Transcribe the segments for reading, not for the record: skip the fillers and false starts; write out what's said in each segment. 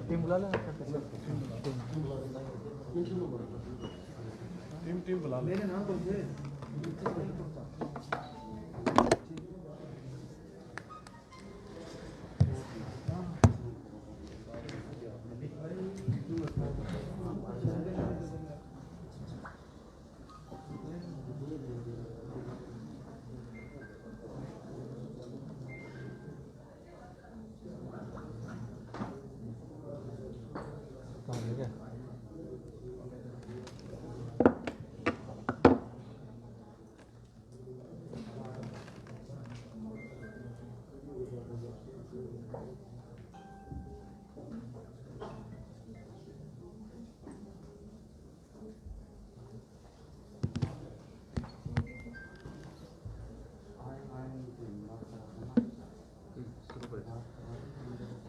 Team बुला लेना team बुला मेरे नाम कौन थे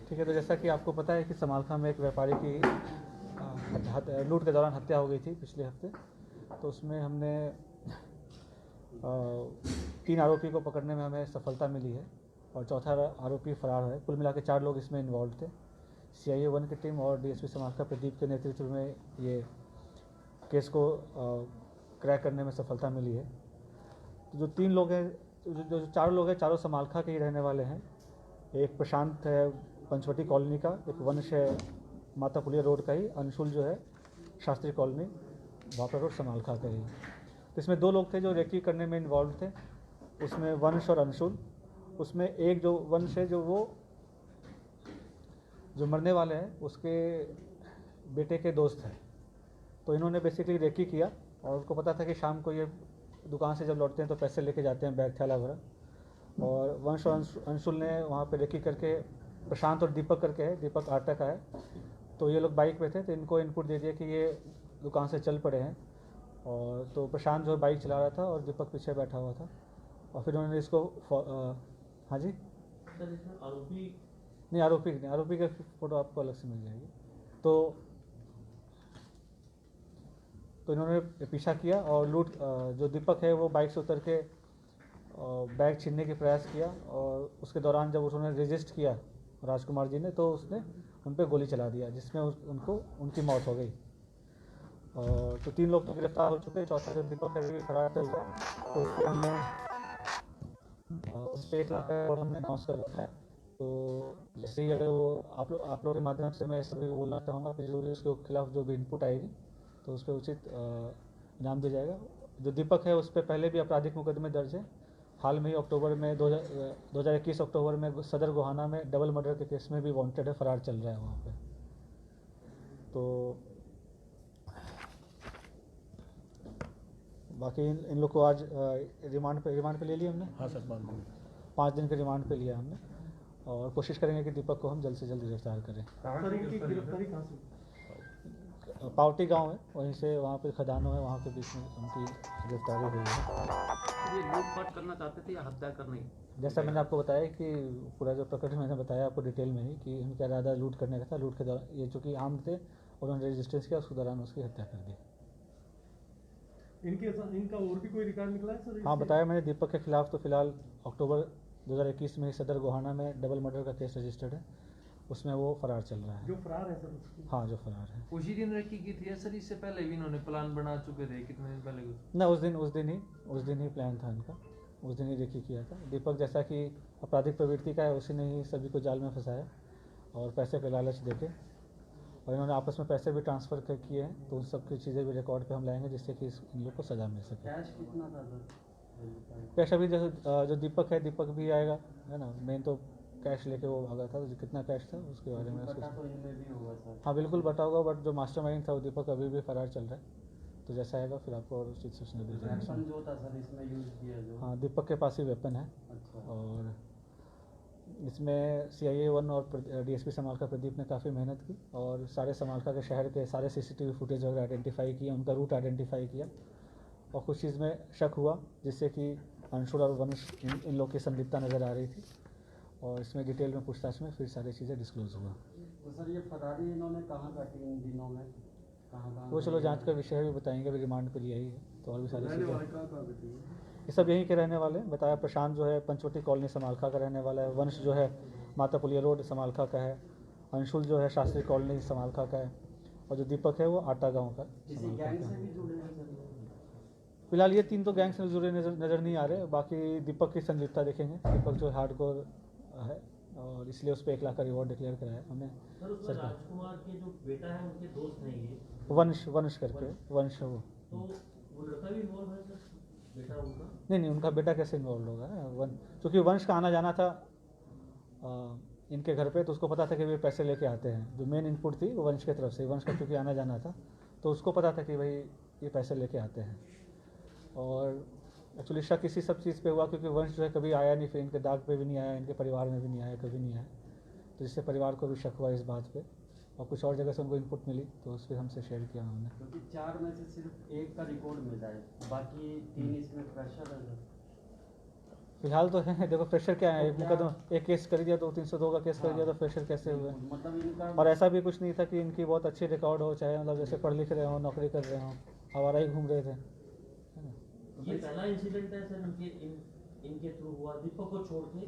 ठीक है। तो जैसा कि आपको पता है कि समालखा में एक व्यापारी की लूट के दौरान हत्या हो गई थी पिछले हफ्ते। तो उसमें हमने 3 आरोपी को पकड़ने में हमें सफलता मिली है और चौथा आरोपी फरार है। कुल मिला के 4 लोग इसमें इन्वॉल्व थे। CIA 1 की टीम और DSP समालखा प्रदीप के नेतृत्व में ये केस को क्रैक करने में सफलता मिली है। तो जो 3 लोग हैं, जो 4 लोग हैं, चारों समालखा के ही रहने वाले हैं। एक प्रशांत है पंचवटी कॉलोनी का, एक वंश है माता पुलिया रोड का ही, अंशुल जो है शास्त्री कॉलोनी भापरा रोड समालखा का ही। तो इसमें 2 लोग थे जो रेकी करने में इन्वॉल्व थे, उसमें वंश और अंशुल। उसमें एक जो वंश है, जो मरने वाले हैं उसके बेटे के दोस्त हैं। तो इन्होंने बेसिकली रेकी किया और उनको पता था कि शाम को ये दुकान से जब लौटते हैं तो पैसे लेके जाते हैं, बैग थैला भरा। और वंश और अंशुल ने वहाँ पे रेकी करके, प्रशांत और दीपक करके है, दीपक आटा का है, तो ये लोग बाइक पे थे। तो इनको इनपुट दे दिया कि ये दुकान से चल पड़े हैं। और तो प्रशांत जो बाइक चला रहा था और दीपक पीछे बैठा हुआ था। और फिर उन्होंने इसको हाँ जी सर, इसमें आरोपी नहीं, आरोपी का फ़ोटो आपको अलग से मिल जाएगी। तो इन्होंने पीछा किया और लूट, जो दीपक है वो बाइक से उतर के बैग छीनने के प्रयास किया। और उसके दौरान जब उन्होंने रेजिस्ट किया राजकुमार जी ने, तो उसने उन पर गोली चला दिया, जिसमें उनकी मौत हो गई। और तो 3 लोग तो गिरफ्तार हो चुके हैं। चौथा जो दीपक है फरार चल रहा है, तो उसको हमने उस पर 1 लाख और हमने अनाउंस कर रखा है। तो जैसे ही अगर वो आप लोगों के माध्यम से मैं सभी को बोलना चाहूँगा कि जो भी उसके खिलाफ जो भी इनपुट आएगी तो उस पर उचित इनाम दिया जाएगा। जो दीपक है उस पर पहले भी आपराधिक मुकदमे दर्ज है। हाल में ही अक्टूबर में 2021 अक्टूबर में सदर गोहाना में डबल मर्डर के केस में भी वांटेड है, फरार चल रहा है वहाँ पे। तो बाकी इन लोग को आज रिमांड पे ले लिया हमने। हाँ सर, 5 दिन के रिमांड पे लिया हमने और कोशिश करेंगे कि दीपक को हम जल्द से जल्द गिरफ्तार करें। गिरफ्तारी कहाँ से? पावटी गांव है, वहीं से वहाँ पे खदानों है, वहाँ के बीच में उनकी गिरफ्तारी हुई है। ये लूटपाट करना चाहते थे या हत्या करनी? जैसा मैंने आपको बताया कि पूरा जो प्रकरण मैंने बताया आपको डिटेल में ही कि इनका इरादा लूट करने का था। लूट के दौरान ये चूँकि आम थे और उन्होंने रजिस्टेंस किया, उसके दौरान उसकी हत्या कर दी। इनका और भी कोई रिकॉर्ड निकला है सर? हाँ, बताया मैंने। दीपक के खिलाफ तो फिलहाल अक्टूबर 2021 में ही सदर गोहाना में डबल मर्डर का केस रजिस्टर्ड है, उसमें वो फरार चल रहा है। जो फरार है सर उसकी? हाँ, जो फरार है। उसी दिन रेकी की थी सर? इससे पहले भी इन्होंने प्लान बना चुके थे कितने दिन पहले? ना, उस दिन ही प्लान था इनका, उस दिन ही रेकी किया था। दीपक जैसा कि आपराधिक प्रवृत्ति का है, उसी ने ही सभी को जाल में फंसाया और पैसे का लालच देके, और इन्होंने आपस में पैसे भी ट्रांसफ़र किए हैं। तो उन सब की चीज़ें भी रिकॉर्ड पे हम लाएंगे जिससे कि इन लोग को सज़ा मिल सके। कैश कितना था सर? कैश अभी जो दीपक है, दीपक भी आएगा, है ना। मेन तो कैश लेके वो भागा था, तो कितना कैश था उसके बारे में हाँ बिल्कुल बटा होगा। बट जो मास्टरमाइंड था वो दीपक अभी भी फरार चल रहा है। तो जैसा आएगा फिर आपको और उचित सूचना दी जाएगी। जो था सर इसमें यूज़ किया जो? हाँ, दीपक के पास ही वेपन है। अच्छा। और इसमें CIA 1 और DSP समालखा प्रदीप ने काफ़ी मेहनत की और सारे समालखा के शहर के सारे CCTV फुटेज वगैरह आइडेंटिफाई किया, उनका रूट आइडेंटिफाई किया और कुछ चीज़ में शक हुआ जिससे कि अंशुल और वंश इन लोग की संलिप्तता नज़र आ रही थी। और इसमें डिटेल में पूछताछ में फिर सारी चीज़ें डिस्क्लोज हुआ। तो सर ये फरारी इन्होंने कहाँ काटी इन दिनों में? कहाँ? वो चलो जांच का विषय भी बताएंगे, अभी रिमांड पे लिया ही है तो और भी सारी चीज़ें। कहाँ? ये सब यहीं के रहने वाले हैं। बताया प्रशांत जो है पंचवटी कॉलोनी समालखा का रहने वाला है, वंश जो है माता पुलिया रोड समालखा का है, अंशुल जो है शास्त्री कॉलोनी समालखा का है, और जो दीपक है वो आटा गांव का किसी समालखा गैंग का से है। भी जुड़े हैं सर? फिलहाल ये 3 तो गैंग से जुड़े नज़र नहीं आ रहे। बाकी दीपक की संलिप्तता देखेंगे, दीपक जो हार्डकोर है और इसलिए उस पर 1 लाख का रिवॉर्ड डिक्लेयर कराया हमने। सर उसमें सरकार राजकुमार के जो बेटा है उनके दोस्त हैं ये, वंश करके वंश वो तो वो लड़का भी इन्वॉल्व है सर, बेटा उनका? नहीं, उनका बेटा कैसे इन्वॉल्व होगा? क्योंकि वंश का आना जाना था इनके घर पे, तो उसको पता था कि वे पैसे लेके आते हैं। जो मेन इनपुट थी वो वंश की तरफ से, वंश का क्योंकि आना जाना था तो उसको पता था कि भाई ये पैसे लेके आते हैं। और एक्चुअली शक इसी सब चीज़ पे हुआ क्योंकि वंश जो है कभी आया नहीं, फिर इनके दाग पे भी नहीं आया, इनके परिवार में भी नहीं आया, कभी नहीं आया, तो जिससे परिवार को भी शक हुआ इस बात पे, और कुछ और जगह से उनको इनपुट मिली तो उस पर हमसे शेयर किया हमने। क्योंकि 4 में से सिर्फ 1 का रिकॉर्ड मिला है, बाकी 3 इसमें प्रेशर है सर। फिलहाल तो है, देखो प्रेशर क्या है, एक मुकदमा, एक केस कर दिया, 302 का केस कर दिया, तो प्रेशर कैसे हुए? मतलब इनका और ऐसा भी कुछ नहीं था कि इनकी बहुत अच्छी रिकॉर्ड हो, चाहे मतलब जैसे पढ़ लिख रहे हो, नौकरी कर रहे हो, आवारा ही घूम रहे थे, है ना। ये पहला इंसिडेंट है सर इनके थ्रू हुआ, दीपक को छोड़ के?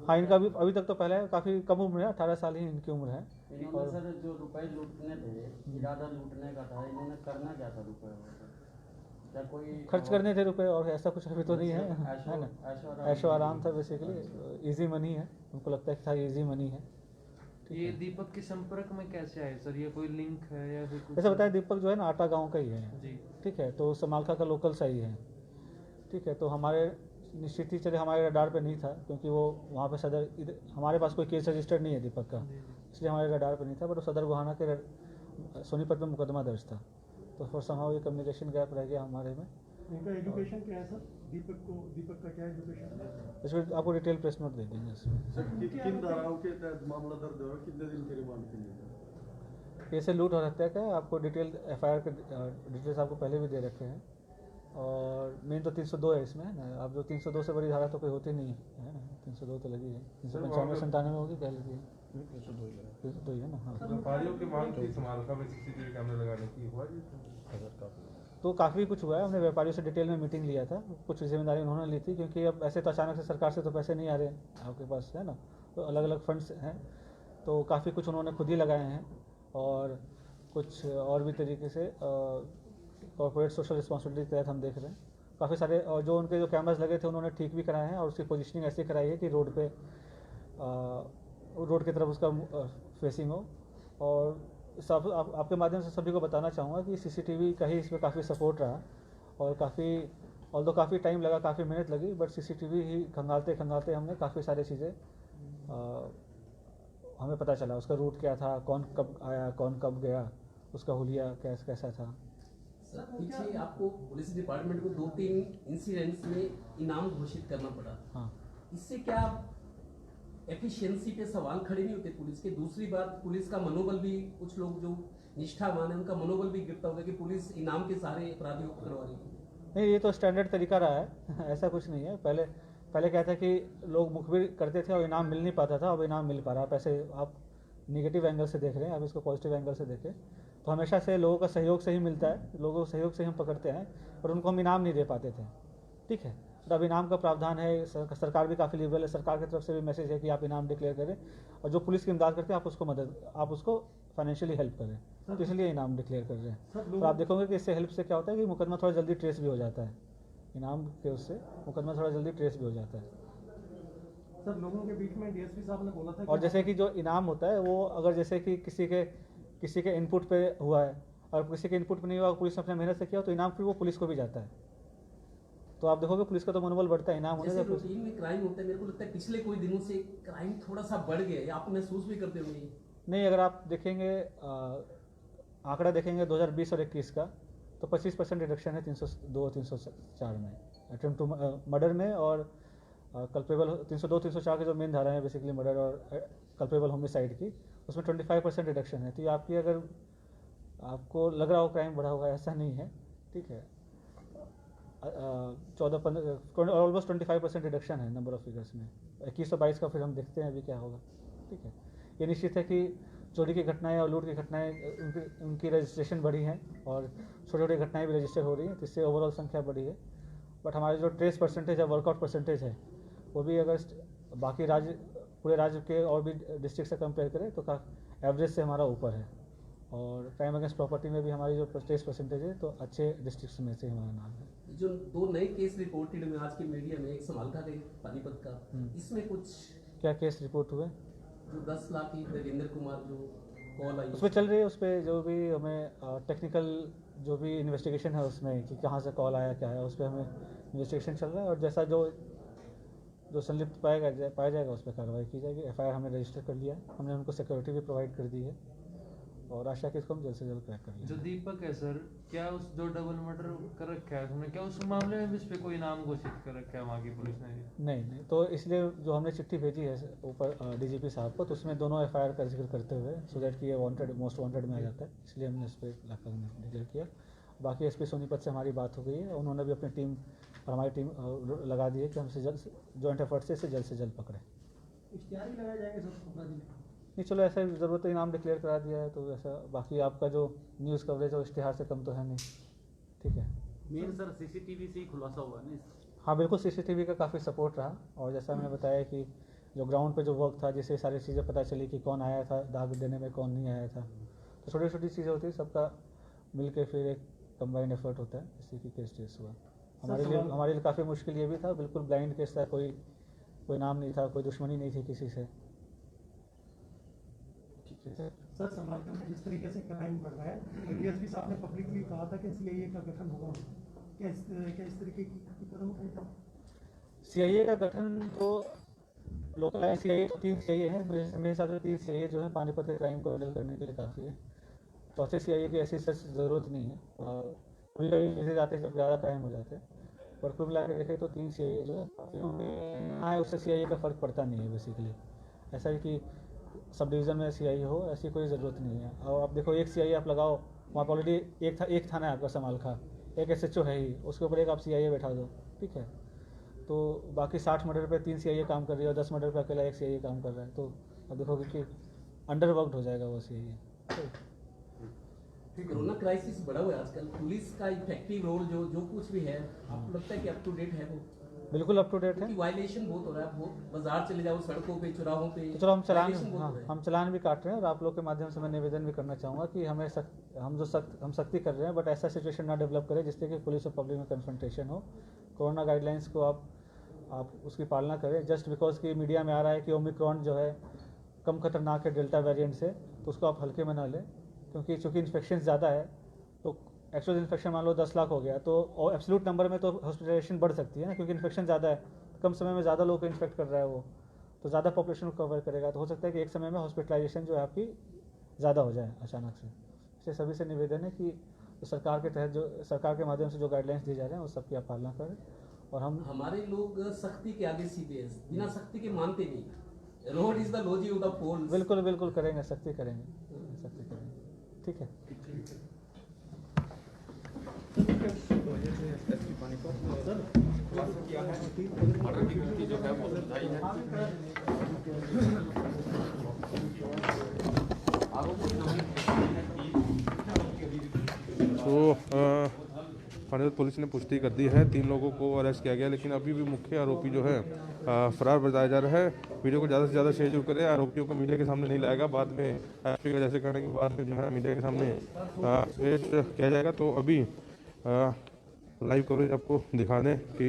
हाँ, इनका भी अभी तक तो पहले काफ़ी कम उम्र है, 18 साल ही इनकी उम्र है। इन्होंने सर जो रुपए लूटने थे, इरादा लूटने का था, इन्होंने करना क्या था रुपए? क्या कोई खर्च करने थे रुपए, और ऐसा कुछ अभी तो नहीं है, है ना। ऐशो आराम था बेसिकली, इजी मनी है, उनको लगता है कि था इजी मनी है। ये दीपक के संपर्क में कैसे आए सर? ये कोई लिंक है या फिर कुछ? जैसे बताया, दीपक जो है ना आटा गांव का ही है जी। ठीक है, तो समालखा का लोकल सही है ठीक है। तो हमारे निश्चित ही चले हमारे रडार पे नहीं था क्योंकि वो वहाँ पे सदर, हमारे पास कोई केस रजिस्टर्ड नहीं है दीपक का, इसलिए हमारे रडार पे नहीं था, बट वो सदर गोहाना के सोनीपत में मुकदमा दर्ज था, तो फॉर समहाउ ये कम्युनिकेशन गैप रह गया हमारे में। इनका एजुकेशन क्या है सर? दीपक का क्या एजुकेशन है? इसमें आपको डिटेल प्रेस नोट दे देंगे इसमें। सर किन धाराओं के तहत मामला दर्ज हुआ, कितने दिन के रिमांड के लिए? ऐसे लूट और हत्या का आपको डिटेल FIR के डिटेल्स आपको पहले भी दे रखे हैं, और मेन तो 302 है इसमें ना। अब जो 302 से बड़ी धारा तो कोई होती नहीं है ना, 302 तो लगी है, 395-97 होगी, क्या लगी है? 302 ही है ना। हाँ, व्यापारियों की मांग थी समालखा में CCTV कैमरे लगाने की, हुआ जी? तो काफ़ी कुछ हुआ है। हमने व्यापारियों से डिटेल में मीटिंग लिया था, कुछ जिम्मेदारी उन्होंने ली थी क्योंकि अब ऐसे तो अचानक से सरकार से तो पैसे नहीं आ रहे आपके पास, है ना, तो अलग अलग फंड्स हैं, तो काफ़ी कुछ उन्होंने खुद ही लगाए हैं, और कुछ और भी तरीके से कॉर्पोरेट सोशल रिस्पॉन्सिबिलिटी के तहत हम देख रहे हैं काफ़ी सारे। और जो उनके जो कैमराज लगे थे उन्होंने ठीक भी कराए हैं, और उसकी पोजीशनिंग ऐसी कराई है कि रोड पे रोड की तरफ उसका फेसिंग हो। और सब आपके माध्यम से सभी को बताना चाहूँगा कि CCTV का ही इसमें काफ़ी सपोर्ट रहा, और काफ़ी टाइम लगा, काफ़ी मेहनत लगी, बट CCTV ही खंगालते खंगालते हमने काफ़ी सारी चीज़ें हमें पता चला, उसका रूट क्या था, कौन कब आया, कौन कब गया, उसका हुलिया कैसा था। सर पीछे आपको पुलिस डिपार्टमेंट को 2-3 इंसिडेंट्स में इनाम घोषित करना पड़ा। हाँ, इससे क्या एफिशिएंसी पे सवाल खड़े नहीं होते पुलिस के? दूसरी बात, पुलिस का मनोबल भी, कुछ लोग जो निष्ठावान है उनका मनोबल भी गिरता होगा कि पुलिस इनाम के सहारे अपराधियों को पकड़वा रही है। नहीं, ये तो स्टैंडर्ड तरीका रहा है ऐसा कुछ नहीं है। पहले क्या था कि लोग मुखबिर करते थे और इनाम मिल नहीं पाता था, अब इनाम मिल पा रहा है। पैसे आप निगेटिव एंगल से देख रहे हैं, अब इसको पॉजिटिव एंगल से देखें तो हमेशा से लोगों का सहयोग से ही मिलता है, लोगों के सहयोग से ही हम पकड़ते हैं, और उनको हम इनाम नहीं दे पाते थे, ठीक है। तो अब इनाम का प्रावधान है, सरकार भी काफ़ी लिबरल है, सरकार की तरफ से भी मैसेज है कि आप इनाम डिक्लेयर करें, और जो पुलिस की इमदाद करते हैं आप उसको फाइनेंशियली हेल्प करें, तो इसलिए इनाम डिक्लेयर कर रहे हैं। और आप देखोगे कि इससे हेल्प से क्या होता है कि मुकदमा थोड़ा जल्दी ट्रेस भी हो जाता है, इनाम के उससे मुकदमा थोड़ा जल्दी ट्रेस भी हो जाता है। सर लोगों के बीच में DSP साहब ने बोला था और जैसे कि जो इनाम होता है वो अगर जैसे कि किसी के इनपुट पे हुआ है और किसी के इनपुट पे नहीं हुआ, पुलिस ने अपने मेहनत से किया, तो इनाम फिर वो पुलिस को भी जाता है। तो आप देखोगे पुलिस का तो मनोबल बढ़ता है, इनाम होने जैसे से। रूटीन में क्राइम होता है, मेरे को लगता है पिछले कोई दिनों से क्राइम थोड़ा सा बढ़ गया है, आप महसूस भी करते होंगे? नहीं, अगर आप देखेंगे आंकड़ा देखेंगे 2020 और 21 का, तो 25% रिडक्शन है 302-304 में, अटेम्प्ट टू मर्डर में, और कल्पेबल 302-304 की जो मेन धारा है बेसिकली मर्डर और कल्पेबल होमिसाइड की, उसमें 25% रिडक्शन है। तो ये आपकी, अगर आपको लग रहा हो क्राइम बढ़ा होगा, ऐसा नहीं है, ठीक है। 14-15 ऑलमोस्ट 25% रिडक्शन है नंबर ऑफ फिगर्स में। 21 और 22 का फिर हम देखते हैं अभी क्या होगा, ठीक है। ये निश्चित है कि चोरी की घटनाएं और लूट की घटनाएं उनकी रजिस्ट्रेशन बढ़ी हैं, और छोटी छोटी घटनाएं भी रजिस्टर हो रही हैं, जिससे ओवरऑल संख्या बढ़ी है। बट हमारे जो ट्रेस परसेंटेज है, वर्कआउट परसेंटेज है, वो भी अगर बाकी पूरे राज्य के और भी डिस्ट्रिक्ट से कंपेयर करें तो एवरेज से हमारा ऊपर है। और क्राइम अगेंस्ट प्रॉपर्टी में भी हमारी जो टेस्ट परसेंटेज है तो अच्छे डिस्ट्रिक्ट में से हमारा नाम है। जो 2 नए केस रिपोर्टेड में आज के मीडिया में, एक समालखा का, एक पानीपत का, इसमें कुछ क्या केस रिपोर्ट हुए? जो 10 लाख की देवेंद्र कुमार जो कॉल आई, उस पर चल रही है, उस पर जो भी हमें टेक्निकल जो भी इन्वेस्टिगेशन है उसमें कि कहाँ से कॉल आया क्या है, उस पर हमें इन्वेस्टिगेशन चल रहा है। और जैसा जो संलिप्त पाया जाएगा उस पर कार्रवाई की जाएगी। एफआईआर हमने रजिस्टर कर लिया है, हमने उनको सिक्योरिटी भी प्रोवाइड कर दी है और आशा कि इसको हम जल्द से जल्द क्रैक कर लेंगे। जो दीपक है सर, क्या उस जो डबल मर्डर कर रखा है उसने, क्या उस मामले में भी इस पे कोई नाम घोषित कर रखा है वहाँ की पुलिस ने? नहीं, तो इसलिए जो हमने चिट्ठी भेजी है ऊपर डीजीपी साहब को, तो उसमें दोनों एफआईआर का जिक्र करते हुए सो दैट कि ये वांटेड, मोस्ट वांटेड में आ जाता है, इसलिए हमने इस पर डिक्लेयर किया। बाकी एसपी सोनीपत से हमारी बात हो गई है, उन्होंने भी अपनी टीम और हमारी टीम लगा दी है कि हमसे जल्द जॉइंट एफर्ट से इसे जल्द से जल्द पकड़ें। इश्तिहार भी लगाए जाएंगे सब अपराधी में? नहीं, चलो ऐसा ज़रूरत है, इनाम डिक्लेयर करा दिया है तो ऐसा बाकी आपका जो न्यूज़ कवरेज है वो इश्तिहार से कम तो है नहीं, ठीक है। मेन सर सीसीटीवी से ही खुलासा हुआ ना? हाँ बिल्कुल, सीसीटीवी का काफ़ी सपोर्ट रहा और जैसा मैंने बताया कि जो ग्राउंड पे जो वर्क था, जिससे सारी चीज़ें पता चली कि कौन आया था दाग देने में, कौन नहीं आया था, तो छोटी छोटी चीज़ें होती है, सबका मिल के फिर एक कंबाइंड एफर्ट होता है, इसी की केस ट्रेस हुआ। हमारे लिए काफ़ी मुश्किल ये भी था, बिल्कुल ब्लाइंड केस था, कोई नाम नहीं था, कोई दुश्मनी नहीं थी किसी से। सर समाज में जिस तरीके से क्राइम बढ़ रहा है, डीएसपी साहब ने पब्लिकली कहा था कि सीआईए का गठन होगा, क्या इस तरीके की कदम उठाए थे? सीआईए का गठन तो लोकल सीआईए तो 3 सीआईए हैं, मेरे हिसाब से 3 सीआईए जो है पानीपत के क्राइम को हैंडल करने के लिए काफ़ी है। चौथे सीआईए की ऐसी सच ज़रूरत नहीं है, और कभी कभी ऐसे जाते जब ज़्यादा टाइम हो जाते हैं, पर कुल मिला के देखें तो 3 सीआईए जो है उससे सीआईए का फ़र्क पड़ता नहीं है बेसिकली। ऐसा है कि सब डिवीज़न में सीआईए हो, ऐसी कोई ज़रूरत नहीं है। और आप देखो, एक सीआईए आप लगाओ, वहाँ पर ऑलरेडी एक थाना है आपका समालखा, एक एसएचओ है ही, उसके ऊपर एक आप सीआईए बैठा दो, ठीक है। तो बाकी 60 मर्डर पे 3 सीआईए काम कर रही है और 10 मर्डर पे अकेला एक सीआईए काम कर रहा है, तो आप देखोगे कि अंडरवर्कड हो जाएगा वो सीआईए। कोरोना क्राइसिस बढ़ा हुआ है आजकल, पुलिस का इफेक्टिव रोल जो कुछ भी है, आपको लगता है कि अप टू डेट है वो? बिल्कुल अप टू डेट है। वायलेशन बहुत हो रहा है, बहुत बाजार चले जाओ, सड़कों पे, चौराहों पे, तो चलो हम violation चलान भी काट रहे हैं और आप लोग के माध्यम से मैं निवेदन भी करना चाहूँगा कि हम सख्ती कर रहे हैं, बट ऐसा सिचुएशन ना डेवलप करें जिससे कि पुलिस और पब्लिक में कन्फ्रंटेशन हो। कोरोना गाइडलाइंस को आप उसकी पालना करें। जस्ट बिकॉज कि मीडिया में आ रहा है कि ओमिक्रॉन जो है कम खतरनाक है डेल्टा वेरिएंट से, तो उसको आप हल्के में ना लें, क्योंकि चूँकि इन्फेक्शन ज़्यादा है तो एक्चुअल इन्फेक्शन मान लो 10 लाख हो गया तो एब्सोल्यूट नंबर में तो हॉस्पिटलाइजेशन बढ़ सकती है ना, क्योंकि इन्फेक्शन ज़्यादा है, कम समय में ज़्यादा लोग को इन्फेक्ट कर रहा है वो, तो ज़्यादा पॉपुलेशन को कवर करेगा, तो हो सकता है कि एक समय में हॉस्पिटलाइजेशन जो है आपकी ज़्यादा हो जाए अचानक से। इसलिए सभी से निवेदन है कि तो सरकार के तहत जो सरकार के माध्यम से जो गाइडलाइंस दिए जा रहे हैं उस सबकी आप पालना करें। और हमारे लोग सख्ती के आगे सीधे हैं, बिना सख्ती के मानते नहीं। Road is the logic of the polls. बिल्कुल करेंगे, सख्ती करेंगे, ठीक है। तो पानीपत पुलिस ने पुष्टि कर दी है, 3 लोगों को अरेस्ट किया गया, लेकिन अभी भी मुख्य आरोपी जो है फरार बताया जा रहा है। वीडियो को ज़्यादा से ज़्यादा शेयर करें, आरोपियों को मीडिया के सामने नहीं लाएगा, बाद में एसपी का जैसे करने के बाद में जो है मीडिया के सामने पेश किया जाएगा। तो अभी लाइव कवरेज आपको दिखा दें कि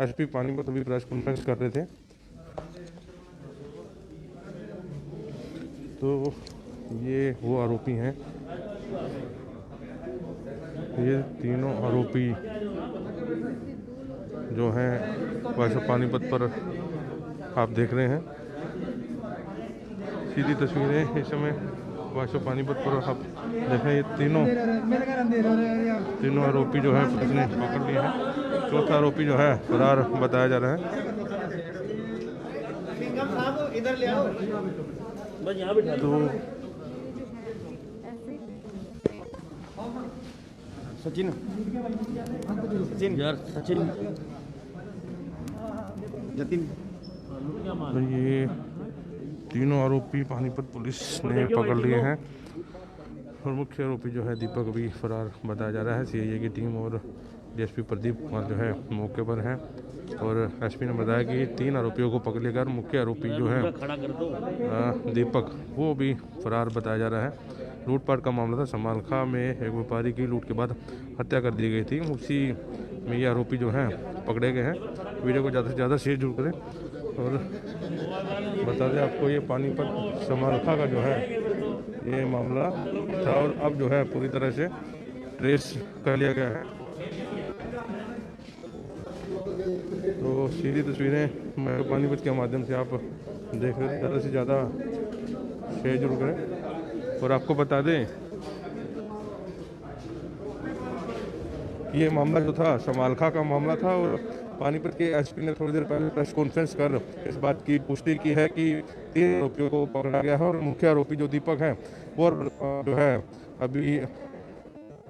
एसपी पानीपत अभी प्रेस कॉन्फ्रेंस कर रहे थे, तो ये वो आरोपी हैं, ये तीनों आरोपी जो हैं वैसे पानीपत पर आप देख रहे हैं सीधी तस्वीरें इस समय वैसे पानीपत पर आप देखें। ये तीनों आरोपी जो है पुलिस ने पकड़ लिए हैं। चौथा आरोपी जो है फरार बताया जा रहा है। तो सचिन यार, सचिन जतिन, तो ये तीनों आरोपी पानीपत पुलिस ने पकड़ लिए हैं और मुख्य आरोपी जो है दीपक अभी फरार बताया जा रहा है। सीआईए की टीम और डीएसपी प्रदीप कुमार जो है मौके पर हैं और एसपी ने बताया कि 3 आरोपियों को पकड़ लेकर मुख्य आरोपी जो है दीपक वो भी फरार बताया जा रहा है। लूटपाट का मामला था, समालखा में एक व्यापारी की लूट के बाद हत्या कर दी गई थी, उसी में ये आरोपी जो हैं पकड़े गए हैं। वीडियो को ज़्यादा से ज़्यादा शेयर जरूर करें और बता दें आपको ये पानीपत समालखा का जो है ये मामला था और अब जो है पूरी तरह से ट्रेस कर लिया गया है। तो सीधी तस्वीरें मैं पानीपत के माध्यम से आप देख रहे हैं, ज़्यादा से ज़्यादा शेयर जरूर करें। और आपको बता दें ये मामला जो था समालखा का मामला था और पानीपत के एसपी ने थोड़ी देर पहले प्रेस कॉन्फ्रेंस कर इस बात की पुष्टि की है कि 3 आरोपियों को पकड़ा गया है और मुख्य आरोपी जो दीपक है वो जो है अभी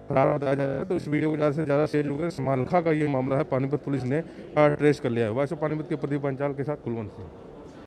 फरार बताया जा रहा है। तो इस वीडियो को ज़्यादा से ज़्यादा शेयर करें। समालखा का ये मामला है, पानीपत पुलिस ने ट्रेस कर लिया है। वैसे पानीपत के प्रदीप पंचाल के साथ कुलवंत सिंह।